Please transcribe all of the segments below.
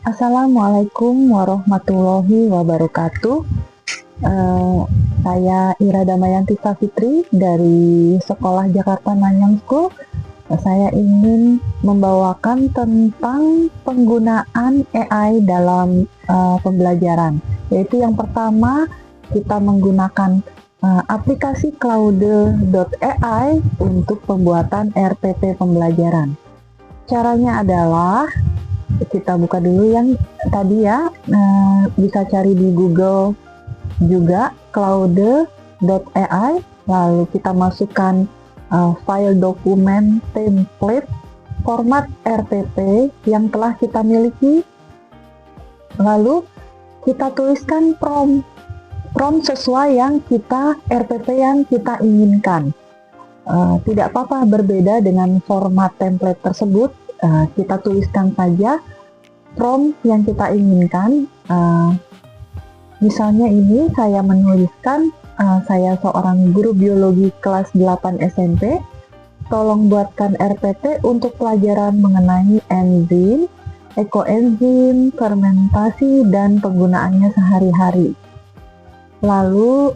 Assalamualaikum warahmatullahi wabarakatuh. Saya Ira Damayanti Safitri dari Sekolah Jakarta Nanyang School. Saya ingin membawakan tentang penggunaan AI dalam pembelajaran. Yaitu yang pertama, kita menggunakan aplikasi Claude.ai untuk pembuatan RPP pembelajaran. Caranya adalah kita buka dulu yang tadi ya, bisa cari di Google juga Claude.ai, lalu kita masukkan file dokumen template format RPP yang telah kita miliki, lalu kita tuliskan prompt sesuai yang RPP yang kita inginkan. Tidak apa-apa berbeda dengan format template tersebut, kita tuliskan saja prompt yang kita inginkan. Misalnya ini saya menuliskan, saya seorang guru biologi kelas 8 SMP, tolong buatkan RPP untuk pelajaran mengenai enzim, ekoenzim, fermentasi, dan penggunaannya sehari-hari. Lalu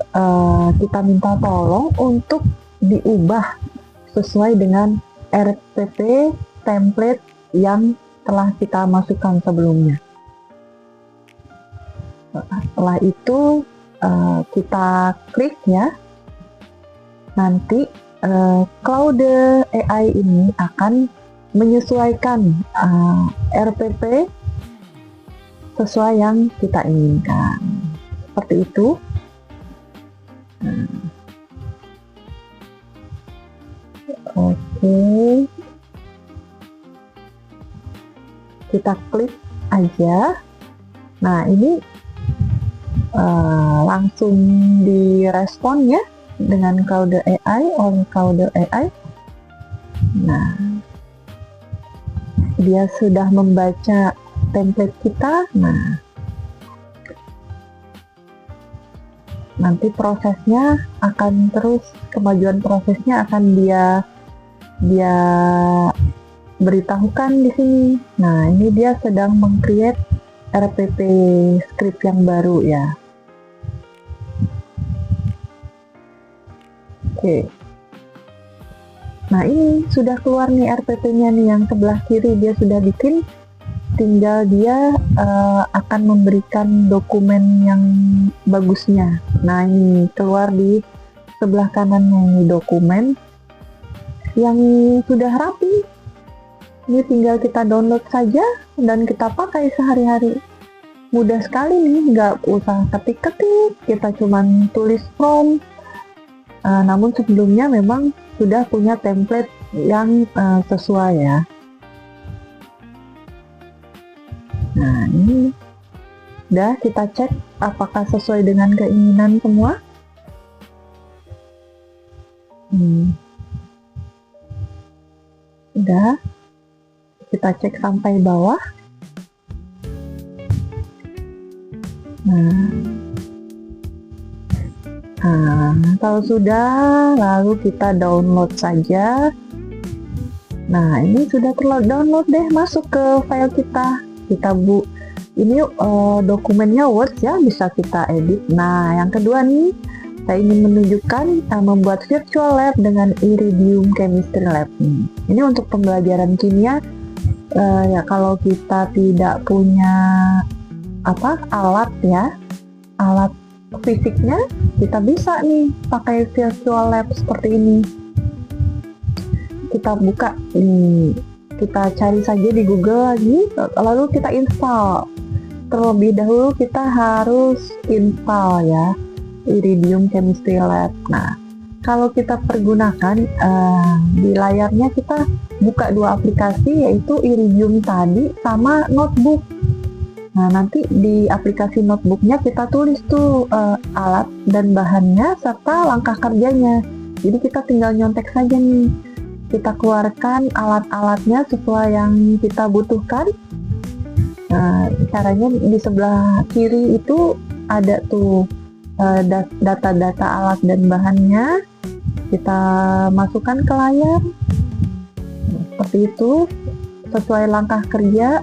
kita minta tolong untuk diubah sesuai dengan RPP template yang telah kita masukkan sebelumnya. Setelah itu kita klik ya. Nanti Claude AI ini akan menyesuaikan RPP sesuai yang kita inginkan. Seperti itu. Oke, kita klik aja. Nah, ini langsung direspon ya dengan Claude AI oleh Claude AI. Nah, dia sudah membaca template kita. Nah, nanti prosesnya akan terus, kemajuan prosesnya akan dia beritahukan di sini. Nah, ini dia sedang meng-create RPP script yang baru ya. Oke. Nah, ini sudah keluar nih RPP-nya nih, yang sebelah kiri dia sudah bikin. Tinggal dia akan memberikan dokumen yang bagusnya. Nah, ini keluar di sebelah kanannya, ini dokumen yang sudah rapi. Ini tinggal kita download saja dan kita pakai sehari-hari. Mudah sekali nih, nggak usah ketik-ketik, kita cuman tulis prompt. Namun sebelumnya memang sudah punya template yang sesuai ya. Nah, ini udah kita cek apakah sesuai dengan keinginan semua. Udah, kita cek sampai bawah. Nah, kalau sudah, lalu kita download saja. Nah, ini sudah terdownload deh, masuk ke file kita. Ini dokumennya Word ya, bisa kita edit. Nah, yang kedua nih, saya ingin menunjukkan membuat virtual lab dengan Iridium Chemistry Lab. Ini untuk pembelajaran kimia. Ya, kalau kita tidak punya alat ya, alat fisiknya, kita bisa nih pakai virtual lab seperti ini. Kita buka nih, kita cari saja di Google lagi, lalu kita install. Terlebih dahulu kita harus install ya, Iridium Chemistry Lab. Nah, kalau kita pergunakan di layarnya, kita buka dua aplikasi, yaitu Iridium tadi sama notebook. Nah, nanti di aplikasi notebooknya kita tulis tuh alat dan bahannya serta langkah kerjanya. Jadi kita tinggal nyontek saja nih. Kita keluarkan alat-alatnya sesuai yang kita butuhkan. Nah, caranya di sebelah kiri itu ada tuh data-data alat dan bahannya. Kita masukkan ke layar. Nah, seperti itu, sesuai langkah kerja.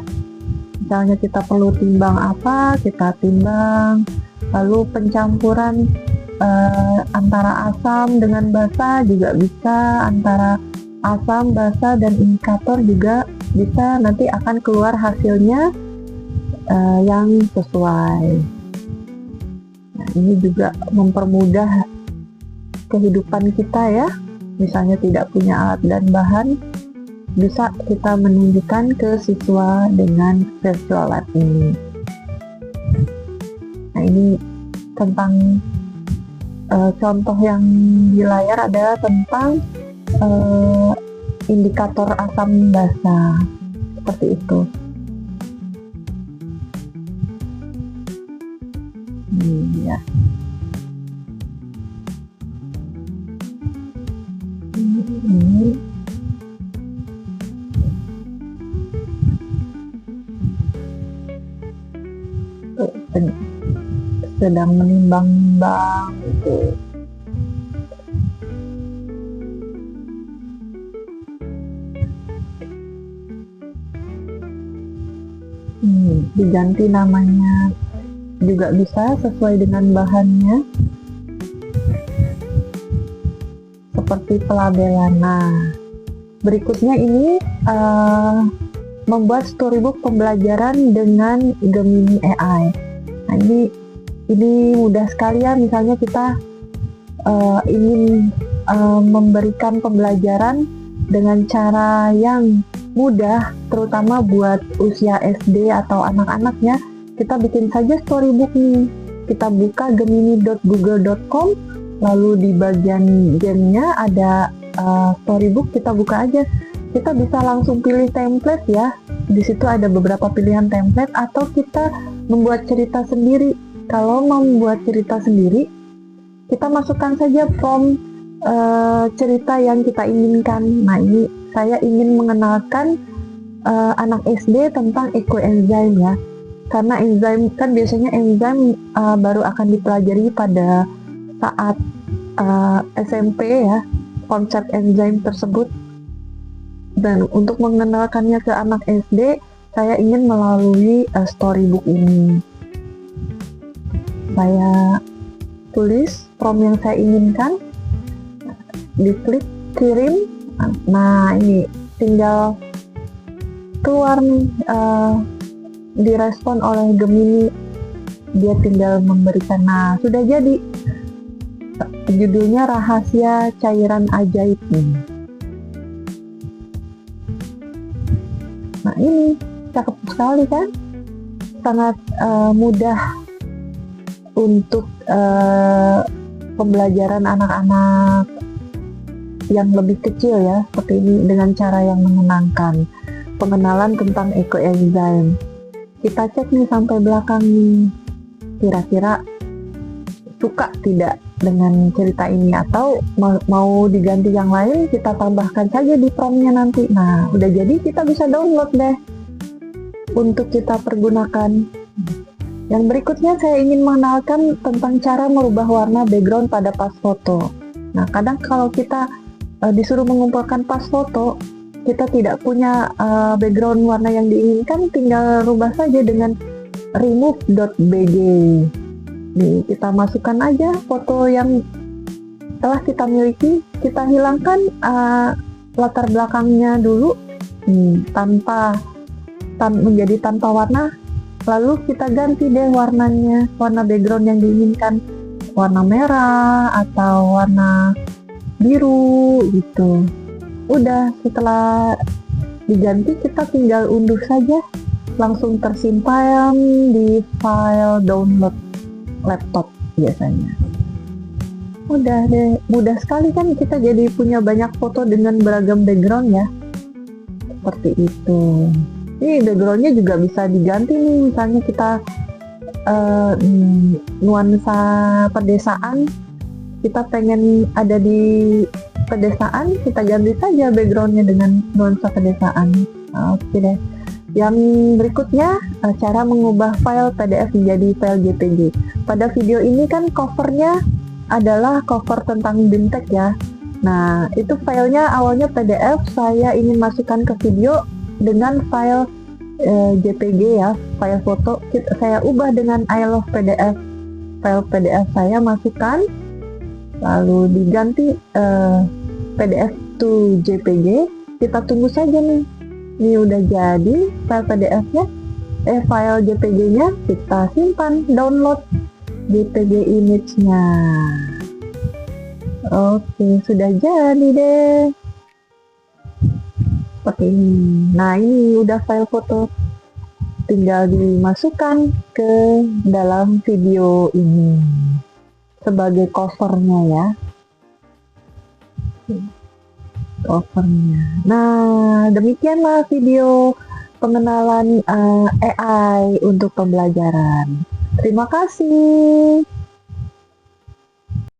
misalnya kita perlu timbang apa, kita timbang. Lalu pencampuran antara asam dengan basa juga bisa, antara asam, basa, dan indikator juga bisa. Nanti akan keluar hasilnya yang sesuai. Nah, ini juga mempermudah kehidupan kita ya. Misalnya tidak punya alat dan bahan, bisa kita menunjukkan ke siswa dengan virtual lab ini. Nah, ini tentang contoh yang di layar adalah tentang indikator asam basa, seperti itu. Ya. Ini sedang menimbang-nimbang gitu. Diganti namanya juga bisa sesuai dengan bahannya, seperti pelabelan. Nah, berikutnya ini membuat storybook pembelajaran dengan Gemini AI. Nah, ini mudah sekali ya. Misalnya kita ingin memberikan pembelajaran dengan cara yang mudah, terutama buat usia SD atau anak-anaknya, kita bikin saja storybook nih. Kita buka gemini.google.com, lalu di bagian gamenya ada storybook, kita buka aja. Kita bisa langsung pilih template ya. Di situ ada beberapa pilihan template, atau kita membuat cerita sendiri. Kalau mau membuat cerita sendiri, kita masukkan saja prompt cerita yang kita inginkan. Nah, ini saya ingin mengenalkan anak SD tentang ekoenzim ya. Karena enzim kan biasanya enzim baru akan dipelajari pada saat SMP ya, konsep enzim tersebut. Dan untuk mengenalkannya ke anak SD, saya ingin melalui storybook ini. Saya tulis prompt yang saya inginkan, diklik kirim. Nah, ini tinggal keluar nih, direspon oleh Gemini. Dia tinggal memberikan. Nah, sudah jadi. Judulnya Rahasia Cairan Ajaib nih. Nah, ini cakep sekali kan? Sangat mudah untuk pembelajaran anak-anak yang lebih kecil ya, seperti ini, dengan cara yang menyenangkan. Pengenalan tentang ekoenzim. Kita cek nih sampai belakang nih, kira-kira suka tidak dengan cerita ini, atau mau diganti yang lain, kita tambahkan saja di promptnya nanti. Nah, udah jadi, kita bisa download deh untuk kita pergunakan. Yang berikutnya saya ingin mengenalkan tentang cara merubah warna background pada pas foto. Nah, kadang kalau kita disuruh mengumpulkan pas foto, kita tidak punya background warna yang diinginkan, tinggal rubah saja dengan remove.bg. Nih, kita masukkan aja foto yang telah kita miliki, kita hilangkan latar belakangnya dulu, menjadi tanpa warna, lalu kita ganti deh warnanya, warna background yang diinginkan, warna merah atau warna biru gitu. Udah, setelah diganti, kita tinggal unduh saja, langsung tersimpan di file download laptop biasanya. Udah deh, mudah sekali kan, kita jadi punya banyak foto dengan beragam background ya, seperti itu. Ini backgroundnya juga bisa diganti nih, misalnya kita nuansa pedesaan, kita pengen ada di pedesaan, kita ganti saja backgroundnya dengan nuansa pedesaan. Oke deh. Yang berikutnya, cara mengubah file PDF menjadi file JPG. Pada video ini kan covernya adalah cover tentang BIMTEK ya. Nah, itu filenya awalnya PDF, saya ingin masukkan ke video dengan file JPG ya, file foto. Saya ubah dengan I love PDF. File PDF saya masukkan, lalu diganti PDF to JPG. Kita tunggu saja nih. Ini udah jadi file PDF-nya. File JPG-nya kita simpan, download JPG image-nya. Oke, sudah jadi deh. Seperti ini. Nah, ini udah file foto. Tinggal dimasukkan ke dalam video ini sebagai covernya ya. Covernya. Nah, demikianlah video pengenalan AI untuk pembelajaran. Terima kasih.